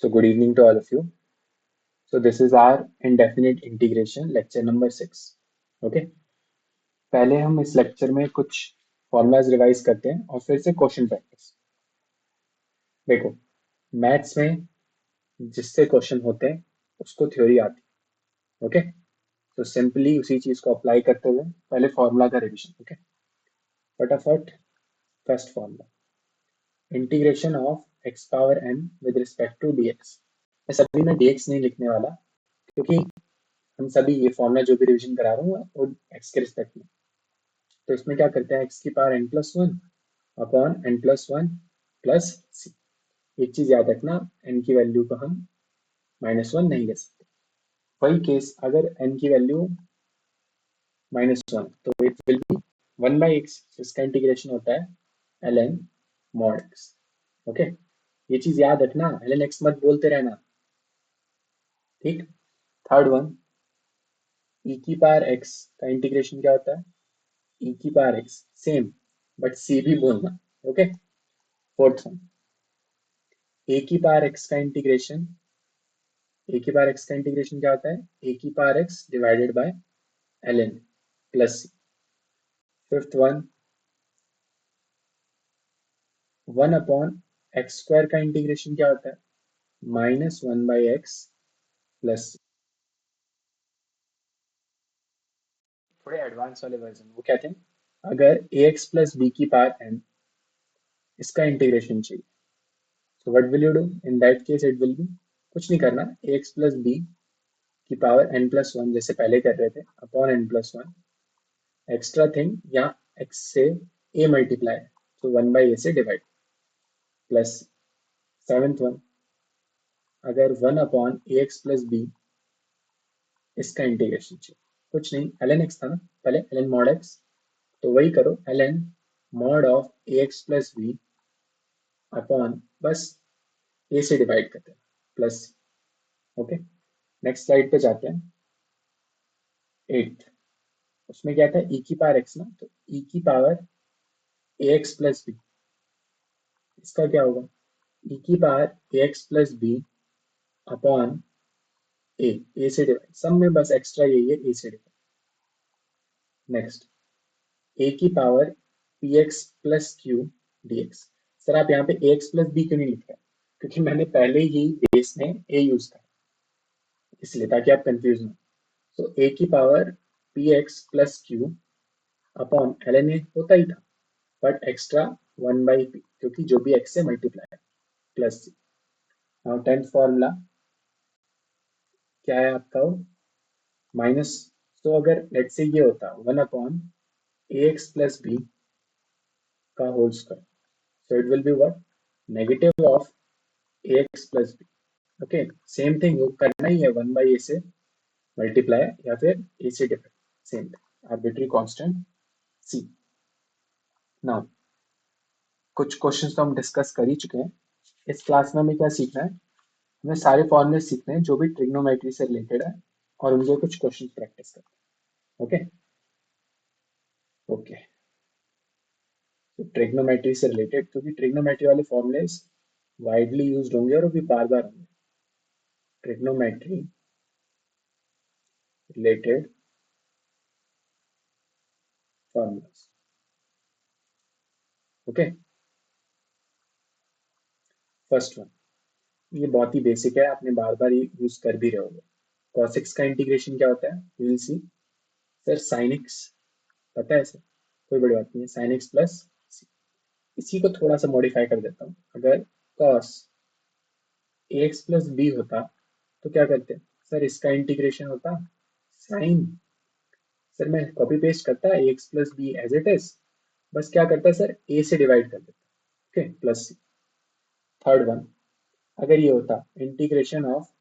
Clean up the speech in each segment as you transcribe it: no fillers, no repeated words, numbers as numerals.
So good evening to all of you. So this is our indefinite integration lecture number 6. Okay. पहले हम इस lecture में कुछ formulas revise करते हैं और फिर से क्वेश्चन प्रैक्टिस। देखो, मैथ्स में जिससे क्वेश्चन होते हैं उसको थ्योरी आती है। ओके, तो सिंपली उसी चीज को अप्लाई करते हुए पहले फॉर्मूला का रिवीजन। ओके, फटाफट first formula, integration of x power n with respect to dx। सभी में dx नहीं लिखने वाला क्योंकि हम सभी ये फॉर्मूला जो भी रिवीजन करा रहा हूँ वो एक्स के रिस्पेक्ट में। तो इसमें क्या करते हैं, एक्स की power n+1 upon n+1 plus सी। एक चीज याद रखना, n की वैल्यू को हम -1 नहीं ले सकते। वही केस अगर n की वैल्यू -1 तो इट विल बी 1/x। इसका इंटीग्रेशन होता है ln mod x। ओके, ये चीज याद रखना, ln x मत बोलते रहना। ठीक, थर्ड वन, e की पावर x का इंटीग्रेशन क्या होता है, e की power x same but c भी बोलना। ओके, फोर्थ वन, a की पावर x का इंटीग्रेशन, a की पावर x का इंटीग्रेशन क्या होता है, a की power x divided by ln plus c। Fifth one, 1 upon x square का इंटीग्रेशन क्या होता है, -1/x प्लस c। थोड़े एडवांस वाले वर्जन वो कहते हैं, अगर ax प्लस b की पावर n इसका इंटीग्रेशन चाहिए, so what will you do in that case, it will be कुछ नहीं करना, ax प्लस b की पावर n+1 जैसे पहले कर रहे थे अपॉन n+1, एक्स्ट्रा थिंग यहाँ x से a मल्टीप्लाई है तो 1/a से डिवाइड प्लस। सेवेंथ वन, अगर 1 अपॉन ax प्लस b इसका इंटीग्रेशन चाहिए, कुछ नहीं, ln x था ना पहले, ln mod x, तो वही करो, ln mod of ax plus b upon बस a से डिवाइड करते हैं प्लस। ओके, नेक्स्ट स्लाइड पे जाते हैं। 8, उसमें क्या था, e की पावर x ना, तो e की पावर ax प्लस b, इसका क्या होगा, e की power ax plus b upon a से डिवाइड, सब में बस एक्स्ट्रा यही है, a से डिवाइड। नेक्स्ट, a की power px plus q dx। Sir आप यहाँ पे ax प्लस b क्यों नहीं लिख रहे, क्योंकि मैंने पहले ही बेस में a यूज करा, इसलिए, ताकि आप कंफ्यूज ना। तो a की power px plus q upon ln a होता ही था बट एक्स्ट्रा 1/p, क्योंकि जो भी x से मल्टीप्लाई है plus c। Now tenth formula क्या है आपका, माइनस, तो अगर लेट से ये होता 1 अपॉन ax प्लस b का होल स्क्वायर, so it will be what, negative of ax plus b। Okay, same thing करना ही है, 1/a से मल्टीप्लाई या फिर a से divide, same thing, arbitrary constant c। Now कुछ क्वेश्चंस तो हम डिस्कस कर ही चुके हैं। इस क्लास में हमें क्या सीखना है, हमें सारे फॉर्मूले सीखने हैं जो भी ट्रिग्नोमेट्री से रिलेटेड है और उनके कुछ क्वेश्चन प्रैक्टिस करते हैं। ओके ओके, तो ट्रिग्नोमेट्री से रिलेटेड, क्योंकि ट्रिग्नोमेट्री वाले फॉर्मूले वाइडली यूज्ड होंगे और वो भी बार बार होंगे। Trigonometry related formulas. Okay, first one, ये बहुत ही बेसिक है, आपने बार बार ये यूज कर भी रहे होगे। cos x का इंटीग्रेशन क्या होता है, you will see. Sir sin x पता है सर, कोई बड़ी बात नहीं है, sin x प्लस c। इसी को थोड़ा सा मॉडिफाई कर देता हूँ, अगर cos ax प्लस b होता तो क्या करते, सर इसका इंटीग्रेशन होता sin, सर मैं कॉपी पेस्ट करता है ax plus b as it is, बस क्या करता है सर, a से डिवाइड कर देता, okay, plus c। Third one, अगर ये होता इंटीग्रेशन ऑफ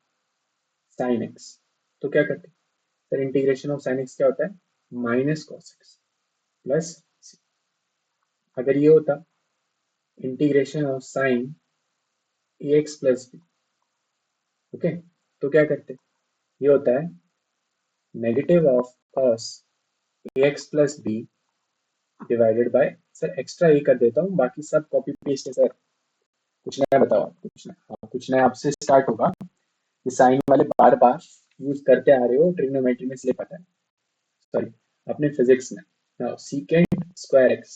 sin x, तो क्या करते, sir integration of sin x क्या होता है, minus cos x plus c। अगर ये होता integration of sin ax plus b, okay, तो क्या करते, ये होता है negative of cos ax plus b divided by, sir extra ये कर देता हूँ, बाकी सब कॉपी पेस्ट है सर, कुछ नया बताओ आप, कुछ नया, हाँ कुछ नया आपसे स्टार्ट होगा। ये साइन वाले बार बार यूज करते आ रहे हो ट्रिग्नोमेट्री में, इसलिए पता है। सॉरी, अपने फिजिक्स में। Now secant square x,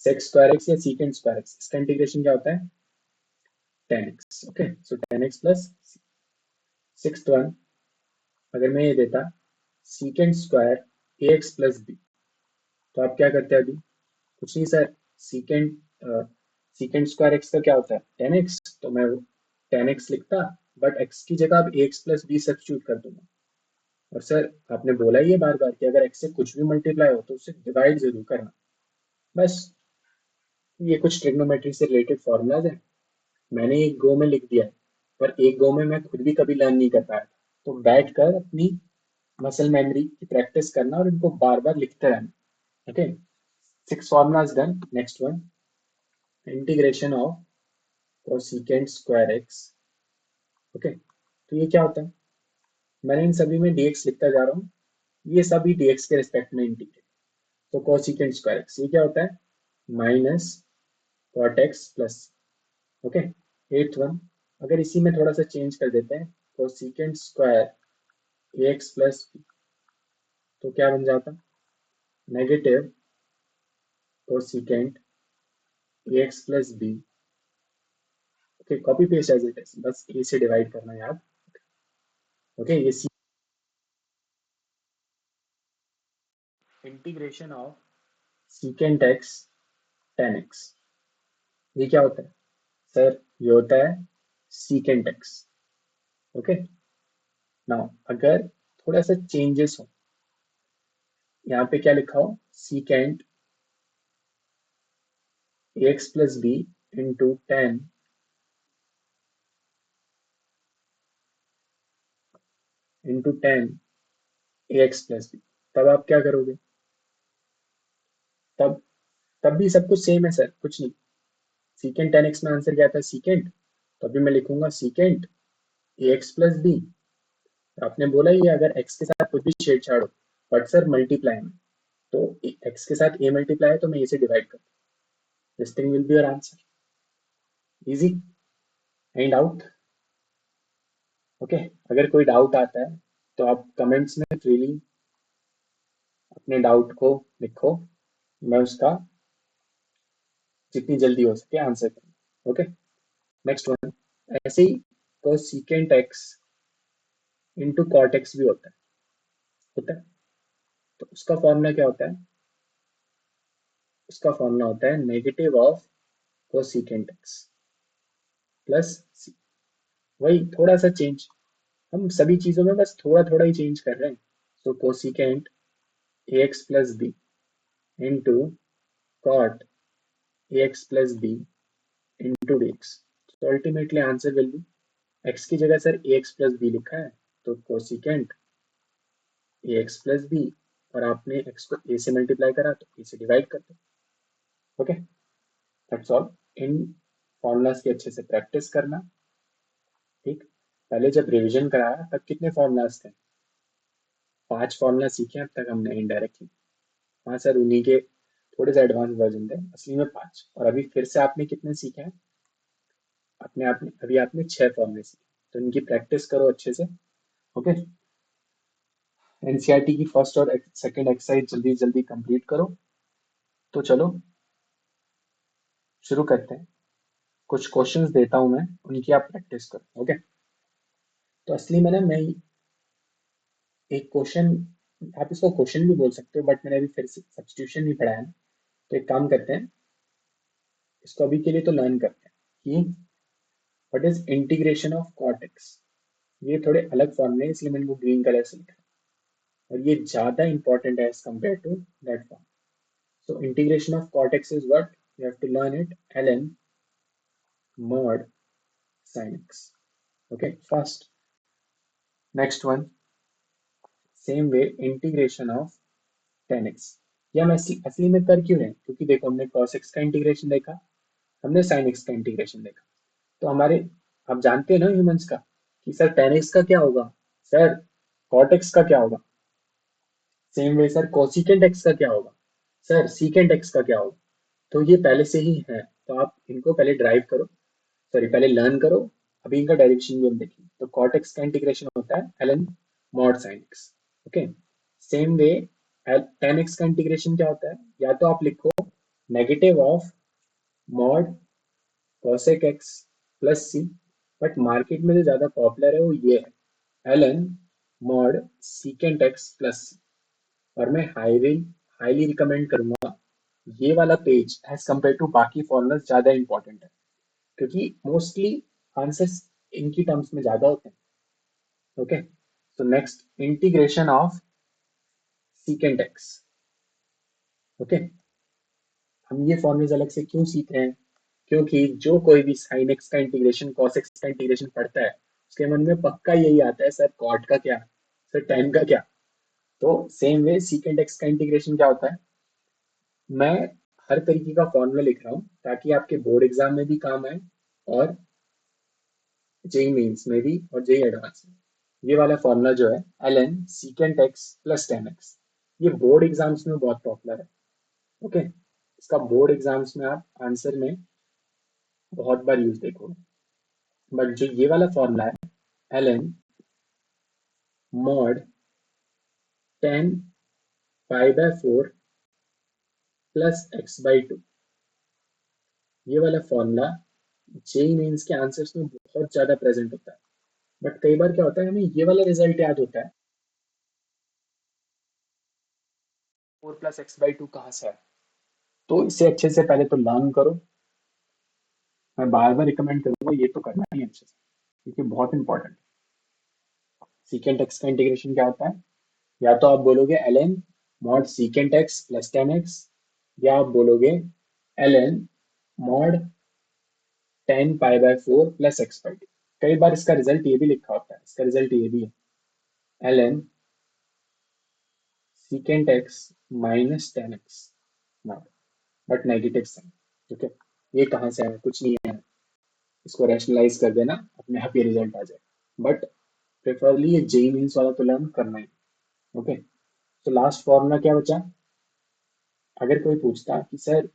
sec square x या सीकेंट स्क्वायर एक्स, इसका इंटीग्रेशन क्या होता है? Tan x. Okay, so tan x plus six one, अगर मैं ये देता secant square a x plus b, तो आप क्या करते हैं अभी? कुछ नहीं sir, secant secant square x का क्या होता है? टेन एक्स, तो मैं टेन एक्स लिखता, बट एक्स की जगह अब a x plus B substitute कर दूंगा। और सर आपने बोला ही है बार बार कि अगर एक्स से कुछ भी मल्टीप्लाई हो तो उससे डिवाइड जरूर करना। बस, ये कुछ ट्रिग्नोमेट्री से रिलेटेड फॉर्मूलाज है, मैंने एक गो में लिख दिया है, पर एक गो में मैं खुद भी कभी लर्न नहीं कर पाया था। तो बैठ कर अपनी मसल मेमोरी की प्रैक्टिस करना और इनको बार बार लिखते रहना। Okay, six formulas done. Next one, integration of cosecant square x. Okay, तो ये क्या होता है? मैंने इन सभी में dx लिखता जा रहा हूँ, ये सभी dx के रिस्पेक्ट में इंटीग्रेट। तो कोसेकेंट स्क्वायर एक्स ये क्या होता है? Minus cot x plus. Okay, eighth one, अगर इसी में थोड़ा सा चेंज कर देते हैं, cosec square a x plus b, तो क्या बन जाता? Negative cosec a x plus b. Okay, copy paste as it is, बस ए से डिवाइड करना याद। ओके, ये integration of secant x tan x, ये क्या होता है? सर ये होता है सीकेंट एक्स। ओके, नाउ अगर थोड़ा सा चेंजेस हो, यहाँ पे क्या लिखा हो? Secant x plus b into tan into tan a x plus b, तब आप क्या करोगे? तब तब भी सब कुछ सेम है सर, कुछ नहीं। सीकेंट टेन एक्स में आंसर क्या था? सीकेंट, तो अभी मैं लिखूंगा secant a x plus b. आपने बोला ही है, अगर एक्स के साथ कुछ भी छेड़छाड़ हो, बट सर मल्टीप्लाई में, तो एक्स के साथ ए मल्टीप्लाई है तो मैं इसे डिवाइड कर, this thing will be your answer. Easy and out. Okay, अगर कोई डाउट आता है तो आप कमेंट्स में फ्रीली अपने डाउट को लिखो, मैं उसका जितनी जल्दी हो सके आंसर करूँ। ओके, नेक्स्ट वन, ऐसे ही cosecant x into cot x भी होता है। तो उसका फॉर्मूला क्या होता है? उसका फॉर्मूला होता है negative of cosecant x plus c. वही थोड़ा सा चेंज, हम सभी चीजों में बस थोड़ा थोड़ा ही चेंज कर रहे हैं। So cosecant a x plus b into cot a x plus b into d x. तो ultimately answer will be, x की जगह sir a x plus b लिखा है, तो cosecant a x plus b, और आपने एक्स को ए से मल्टीप्लाई करा तो ए से डिवाइड कर दो। Okay, that's all. In formulas की अच्छे से प्रैक्टिस करना। ठीक, पहले जब रिवीजन कराया तब कितने फॉर्मूलाज थे? 5 फॉर्मूला सीखे अब तक हमने इनडायरेक्टली। हाँ सर, उन्हीं के थोड़े से एडवांस वर्जन थे, असली में 5। और अभी फिर से आपने कितने सीखे हैं? अपने आपने अभी आपने 6 फॉर्मूले सीखे, तो इनकी प्रैक्टिस करो अच्छे से। ओके, एनसीईआरटी की फर्स्ट और सेकंड एक्सरसाइज जल्दी जल्दी कंप्लीट करो। तो चलो शुरू करते हैं। कुछ क्वेश्चंस देता हूं मैं, उनकी आप प्रैक्टिस करो। ओके, तो असली में ना मैं एक क्वेश्चन, आप इसको क्वेश्चन भी बोल सकते हो, बट मैंने अभी फिर से सब्स्टिट्यूशन नहीं पढ़ाया ना, तो एक काम करते हैं, इसको अभी के लिए तो लर्न करते हैं कि what is integration of cot x. ये थोड़े अलग फॉर्म में है, इसलिए मैंने वो ग्रीन कलर से लिखा है, और ये ज्यादा इंपॉर्टेंट है as compare to that form. So integration of cot x is what you have to learn it, ln mod sin x। Okay, first. Next one, same way integration of tan x. या हम असली में कर क्यों रहे हैं? क्योंकि देखो, हमने cos x का इंटीग्रेशन देखा, हमने sin x का इंटीग्रेशन देखा, तो हमारे, आप जानते हैं ना ह्यूमंस का, कि सर tan x का क्या होगा, सर cot x का क्या होगा, same way sir cosecant x का क्या होगा, सर सीकेंट x का क्या होगा। तो ये पहले से ही है, तो आप इनको पहले ड्राइव करो, सॉरी, पहले लर्न करो, अभी इनका डेरिवेशन भी हम देखेंगे। तो कॉट एक्स का इंटीग्रेशन होता है ln mod sine x. Okay, same way tan x का इंटीग्रेशन क्या होता है, या तो आप लिखो negative of mod cosec x plus c, but market में जो ज्यादा पॉपुलर है वो ये है ln mod secant x plus c. और मैं हाईली हाईली रिकमेंड करूंगा ये वाला पेज एज कम्पेयर टू बाकी फॉर्मुलाज ज्यादा इंपॉर्टेंट है, क्योंकि मोस्टली आंसर्स इनकी टर्म्स में ज्यादा होते हैं। ओके, तो next integration of secant x. Okay, हम ये फॉर्मुलाज अलग से क्यों सीख रहे हैं, क्योंकि जो कोई भी साइन एक्स का इंटीग्रेशन कॉस एक्स का इंटीग्रेशन पढ़ता है उसके मन में पक्का यही आता है, सर कॉट का क्या, सर टेन का क्या। तो सेम वे सीकेंट एक्स का इंटीग्रेशन क्या होता है, मैं हर तरीके का फॉर्मूला लिख रहा हूँ ताकि आपके बोर्ड एग्जाम में भी काम आए और जेई मेंस में भी और जेई एडवांस में। ये वाला फॉर्मूला जो है ln secant x plus ten x, ये बोर्ड एग्जाम्स में बहुत पॉपुलर है। ओके, इसका बोर्ड एग्जाम्स में आप आंसर में बहुत बार यूज देखोगे। बट जो ये वाला फॉर्मूला है ln mod ten pi by four plus x by two, ये वाला फॉर्मूला जेई मेंस के आंसर्स में बहुत ज्यादा प्रेजेंट होता है। बट कई बार क्या होता है, हमें ये वाला रिजल्ट याद होता है, four plus x by two कहाँ से है। तो इसे अच्छे से पहले तो लर्न करो, मैं बार बार रिकमेंड करूंगा ये तो करना ही अच्छे से, क्योंकि बहुत इंपॉर्टेंट। सीकेंट एक्स का इंटीग्रेशन क्या होता है, या तो आप बोलोगे ln mod secant x plus ten x, या आप बोलोगे ln mod ten pi by four plus x by two. कई बार इसका रिजल्ट ये भी लिखा होता है, इसका रिजल्ट ये भी है ln secant x minus tan x, but negative sign. ठीक है, ये कहाँ से आया, कुछ नहीं है, इसको रैशनलाइज कर देना, अपने आप ये रिजल्ट आ जाए। बट प्रेफरली ये जेई मीन्स वाला तो लर्न करना ही। ओके, तो लास्ट फॉर्मूला क्या बचा, अगर कोई पूछता कि सर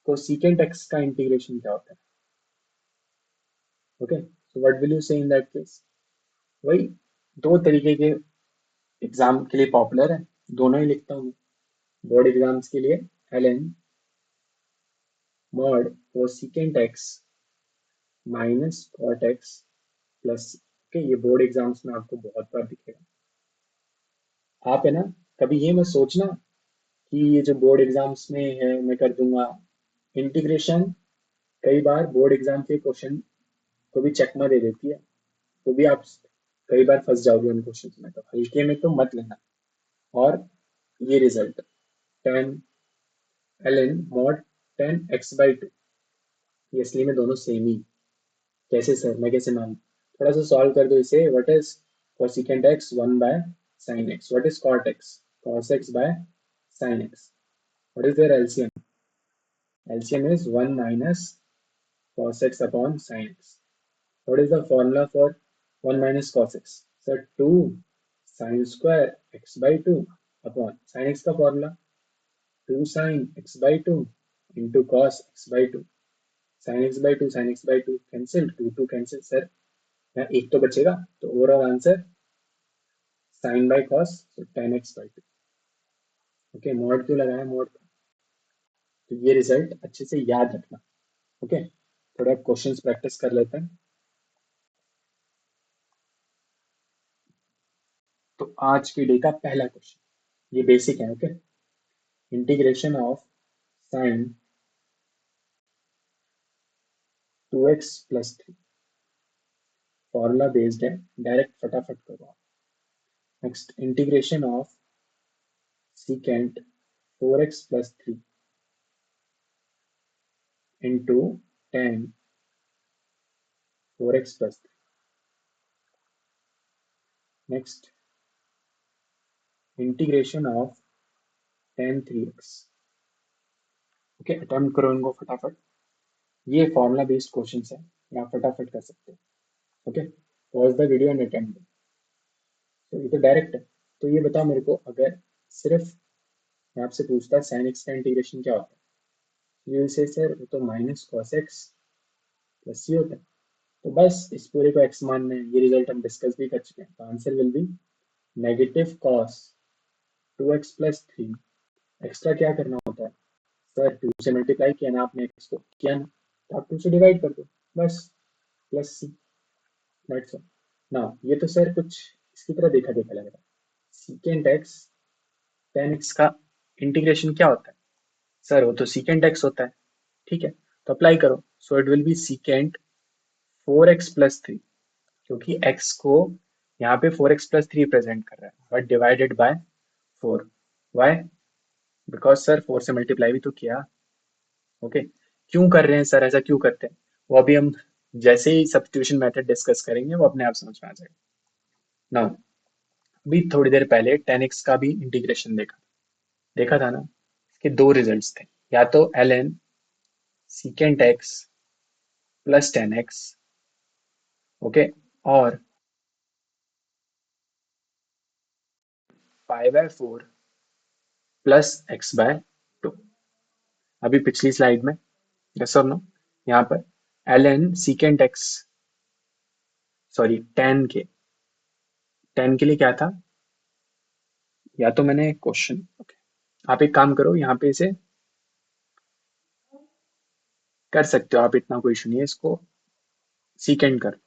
कोसेकेंट एक्स का इंटीग्रेशन क्या होता है, okay, so what will you से इन दैट केस। वही दो तरीके के एग्जाम के लिए पॉपुलर है, दोनों ही लिखता हूँ। बोर्ड एग्जाम्स के लिए ln mod cosecant x minus cot x plus, okay, ये बोर्ड एग्जाम्स में आपको बहुत बार दिखेगा। आप है ना, कभी ये मत सोचना कि ये जो बोर्ड एग्जाम्स में है मैं कर दूंगा इंटीग्रेशन। कई बार बोर्ड एग्जाम के क्वेश्चन को भी चकमा दे देती है, तो भी आप कई बार फंस जाओगे उन क्वेश्चन में, तो हल्के में तो मत लेना। और ये result ten ln mod ten x by two, ये इसलिए में दोनों सेम ही। कैसे सर, मैं कैसे मानूं, थोड़ा सा सॉल्व कर दो इसे। What is cosecant x, one by sine x, what is cot x, cos x by sine x, what is their LCM, LCM is one minus cos x upon sin x. What is the formula for 1 minus cos x? So 2 sin square x by 2 upon sin x का formula 2 sin x by 2 into cos x by 2, sin x by 2 sin x by 2 cancel, 2 cancel sir, यहाँ एक तो बचेगा, तो overall answer sin by cos, so tan x by 2। Okay, mod क्यों लगाया mod, तो ये रिजल्ट अच्छे से याद रखना। ओके, थोड़ा क्वेश्चंस प्रैक्टिस कर लेते हैं। तो आज के डे का पहला क्वेश्चन, ये बेसिक है। Okay, integration of sign to x plus three, formula based है, डायरेक्ट फटाफट करो। Next integration of secant four x plus three into ten four x plus three. Next integration of ten three x. Okay, attempt करो इनको फटाफट, ये formula based question है, ये आप फटाफट कर सकते हो। Okay, pause the video and attempt. तो ये तो डायरेक्ट है, तो ये बताओ मेरे को, अगर सिर्फ मैं आपसे पूछता साइन एक्स का इंटीग्रेशन क्या होता है, यू से सर वो तो माइनस कॉस एक्स प्लस सी होता है। तो बस इस पूरे को एक्स मानना है, ये रिजल्ट हम डिस्कस भी कर चुके हैं। तो answer will B negative cos 2x+3। X का क्या करना होता है सर, 2 से मल्टीप्लाई किया ना आपने, एक्स को किया ना, तो आप 2 से डिवाइड कर दो बस, प्लस सी, दैट्स ऑल। ना ये तो सर कुछ इसकी तरह देखा देखा लग रहा है। सीकेंट एक्स टेन एक्स का इंटीग्रेशन क्या होता है सर, वो तो सीकेंट एक्स होता है। ठीक है, तो अप्लाई करो। सो it will B secant 4x+3, क्योंकि x को यहाँ पे 4x+3 प्रेजेंट कर रहा है, but divided by 4। Why? Because sir 4 से मल्टीप्लाई भी तो किया। ओके, क्यों कर रहे हैं सर, ऐसा क्यों करते हैं, वो अभी हम जैसे ही सब्स्टिट्यूशन मेथड डिस्कस करेंगे वो अपने आप समझ में आ जाएगा। नाउ अभी थोड़ी देर पहले 10x का भी इंटीग्रेशन देखा, देखा था ना। इसके दो रिजल्ट्स थे, या तो ln secant x plus 10x, okay, और π/4 प्लस x/2। अभी पिछली स्लाइड में, यस और नो, यहाँ पर ln secant x, sorry ten के लिए क्या था, या तो मैंने क्वेश्चन, ओके, आप एक काम करो, यहाँ पे इसे कर सकते हो आप, इतना कोई इशू नहीं है, इसको सीकेंड कर,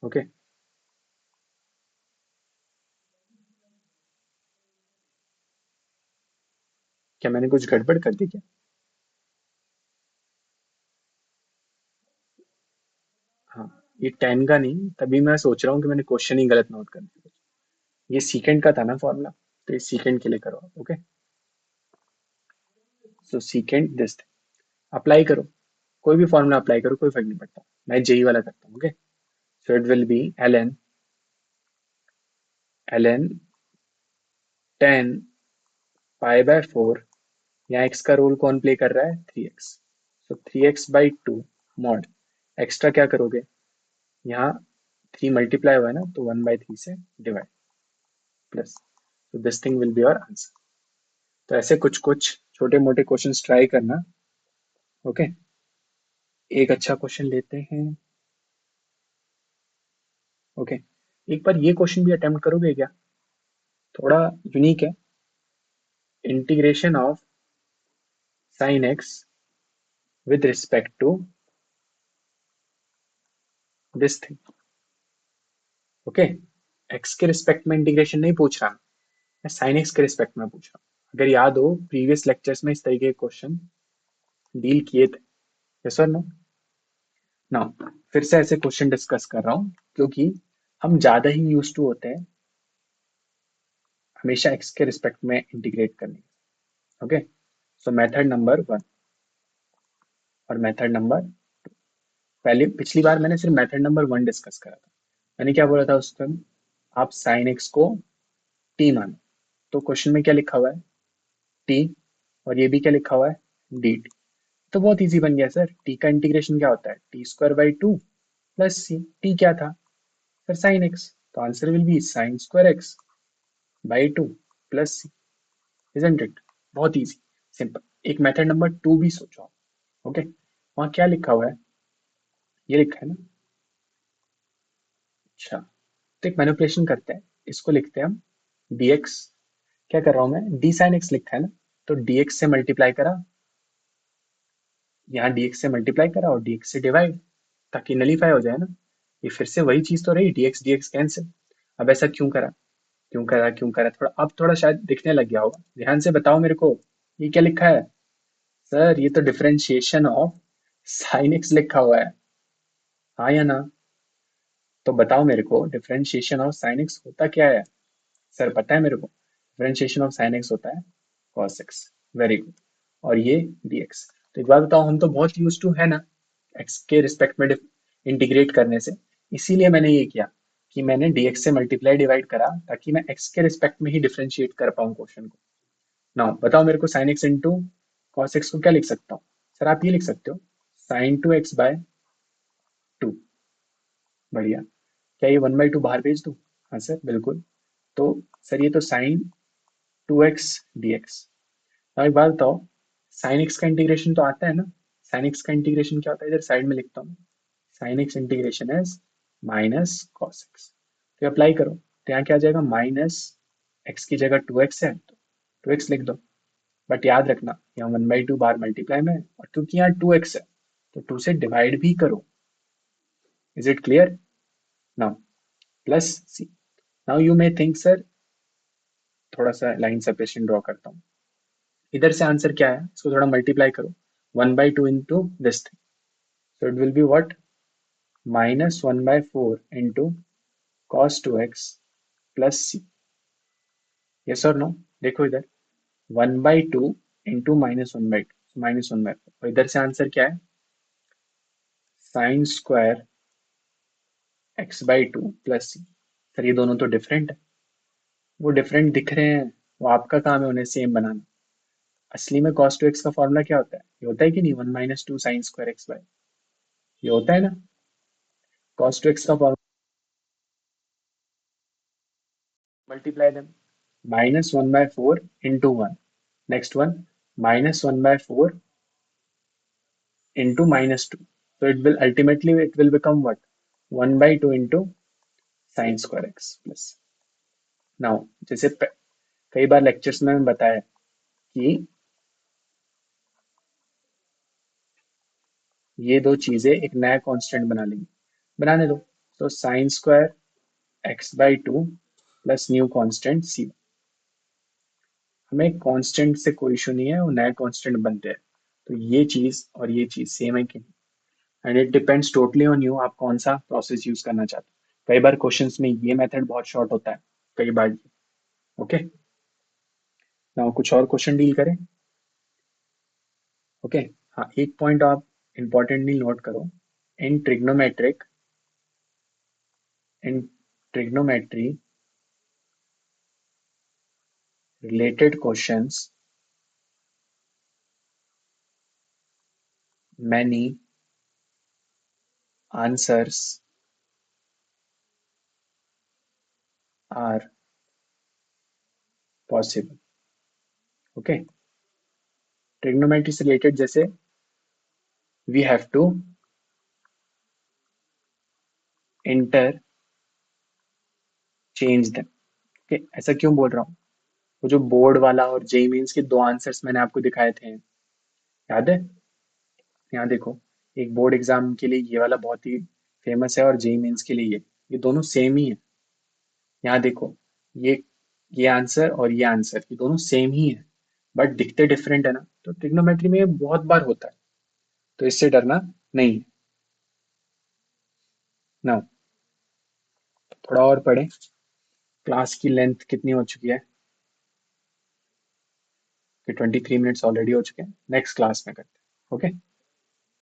ओके। क्या मैंने कुछ गड़बड़ कर दी क्या? हाँ, ये 10 का नहीं, तभी मैं सोच रहा हूँ कि मैंने क्वेश्चन ही गलत नोट कर दिया। ये सीकेंड का था ना फॉर्मूला, तो ये सीकेंड के लिए करो आप, ओके। सो सीकेंड दिस, अप्लाई करो, कोई भी फॉर्मूला अप्लाई करो, कोई फर्क नहीं पड़ता, मैं जेई वाला करता हूँ, okay. So it will B ln 10 π/4, यहाँ x का रोल कौन प्ले कर रहा है, 3x, सो 3x/2 मॉड, एक्स्ट्रा क्या करोगे, यहाँ 3 मल्टीप्लाई हुआ है ना, तो 1/3 से डिवाइड, प्लस, तो this thing will be your answer. तो ऐसे कुछ कुछ छोटे मोटे क्वेश्चंस ट्राई करना, ओके। एक अच्छा क्वेश्चन लेते हैं, ओके। एक बार ये क्वेश्चन भी अटेम्प्ट करोगे क्या, थोड़ा यूनिक है। Integration of sine x with respect to this thing, okay. X के रिस्पेक्ट में इंटीग्रेशन नहीं पूछ रहा, मैं साइन एक्स के रिस्पेक्ट में पूछ रहा हूँ। अगर याद हो प्रीवियस लेक्चर्स में इस तरीके के क्वेश्चन डील किए थे, यस और नो। ना फिर से ऐसे क्वेश्चन डिस्कस कर रहा हूँ, क्योंकि हम ज्यादा ही यूज टू होते हैं हमेशा एक्स के रिस्पेक्ट में इंटीग्रेट करने, ओके। सो मेथड नंबर 1 और मेथड नंबर, पहले पिछली बार मैंने सिर्फ मेथड नंबर 1 डिस्कस करा था। मैंने क्या बोला था उस टाइम, आप साइन एक्स को टी मानो, तो क्वेश्चन में क्या लिखा हुआ है, टी, और ये भी क्या लिखा हुआ है, डी टी। तो बहुत इजी बन गया सर, टी का इंटीग्रेशन क्या होता है, t²/2 प्लस सी, टी क्या था, फिर साइन एक्स, तो answer will be sin²x/2 plus c, isn't it, बहुत इजी, सिंपल। एक मेथड नंबर 2 भी सोचो, ओके। वहाँ क्या लिखा हुआ है, ये लिखा है ना, अच्छा, तो एक मैनिपुलेशन करते हैं, इसको लिखते हैं हम dx, क्या कर रहा हूँ मैं, d sin x लिखा है ना, तो dx से मल्टीप्लाई करा, यहाँ dx से मल्टीप्लाई करा और dx से डिवाइड, ताकि नलीफाई हो जाए ना। ये फिर से वही चीज तो रही, dx dx कैंसिल। अब ऐसा क्यों करा, क्यों करा, क्यों करा, थोड़ा अब थोड़ा शायद दिखने लग गया होगा, ध्यान से बताओ मेरे को, ये क्या लिखा है सर, ये तो डिफरेंशिएशन ऑफ साइन एक्स लिखा हुआ है, हाँ या ना, तो बताओ मेरे को डिफरेंशिएशन ऑफ साइन एक्स होता क्या है, सर पता है मेरे को, डिफरेंशिएशन ऑफ साइन एक्स होता है cos x, वेरी गुड। और ये dx, तो एक बात बताओ, हम तो बहुत यूज टू है ना x के रिस्पेक्ट में इंटीग्रेट करने से, इसीलिए मैंने ये किया कि मैंने dx से मल्टीप्लाई डिवाइड करा, ताकि मैं x के रिस्पेक्ट में ही डिफरेंशिएट कर पाऊँ क्वेश्चन को। नाउ बताओ मेरे को, sine x into cos x को क्या लिख सकता हूँ, सर आप ये लिख सकते हो sin 2x/2, बढ़िया। क्या ये 1/2 बाहर भेज दूँ, हाँ सर बिल्कुल। तो सर ये तो sin 2x dx। अब एक बात बताओ, साइन एक्स का इंटीग्रेशन तो आता है ना। साइन एक्स का इंटीग्रेशन क्या होता है, इधर साइड में लिखता हूँ। Sine x integration is minus cos x. तो अप्लाई करो तो यहाँ क्या आ जाएगा, माइनस एक्स की जगह 2x है तो 2x लिख दो। बट याद रखना यहाँ 1/2 बार मल्टीप्लाई में है, और क्योंकि यहाँ 2x है तो 2 से डिवाइड भी करो। Is it clear now? Plus c. Now you may think sir, थोड़ा सा लाइन सेपरेशन ड्रॉ करता हूँ। इधर से आंसर क्या है, इसको थोड़ा मल्टीप्लाई करो, 1/2 into this thing, so it will be what, -1/4 into cos 2x plus c. Yes और नो? देखो इधर 1/2 इंटू -1/2, -1/4, और इधर से आंसर क्या है, साइन स्क्वायर x/2 प्लस सी। सर ये दोनों तो डिफरेंट है। वो डिफरेंट दिख रहे हैं, वो आपका काम है उन्हें सेम बनाना। असली में cos 2x का फॉर्मूला क्या होता है, ये होता है कि नहीं, 1 - 2 साइन स्क्वायर x/, ये होता है ना cos 2x का formula. Multiply them, -1/4 into 1, next one -1/4 into -2. So it will become what? 1/2 into sin square x plus. Now, जैसे कई बार लेक्चर्स में बताया कि ये दो चीजें एक नया कांस्टेंट बना लेंगी, बनाने दो। तो sine square x/2 plus new constant c। हमें कांस्टेंट से कोई इशू नहीं है, वो नए कांस्टेंट बनते हैं। तो ये चीज और ये चीज सेम है कि नहीं, and it depends totally on you, आप कौन सा प्रोसेस यूज करना चाहते हो। कई बार क्वेश्चंस में ये मेथड बहुत शॉर्ट होता है, कई बार। ओके, नाउ कुछ और क्वेश्चन डील करें। ओके, हाँ एक पॉइंट आप इंपॉर्टेंटली नोट करो। In trigonometric in trigonometry related questions, many answers are possible. Okay, trigonometry से रिलेटेड जैसे we have to interchange them. Okay, ऐसा क्यों बोल रहा हूँ, वो जो बोर्ड वाला और जेई मीन्स के दो आंसर्स मैंने आपको दिखाए थे, याद है? यहाँ देखो, एक बोर्ड एग्जाम के लिए ये वाला बहुत ही फेमस है, और जेई मीन्स के लिए ये दोनों सेम ही है। यहाँ देखो, ये आंसर और ये आंसर, ये दोनों सेम ही है, बट दिखते डिफरेंट है ना। तो ट्रिग्नोमेट्री में ये बहुत बार होता है, तो इससे डरना नहीं है ना। थोड़ा और पढ़े, क्लास की लेंथ कितनी हो चुकी है कि 23 मिनट्स ऑलरेडी हो चुके हैं, नेक्स्ट क्लास में करते हैं। ओके।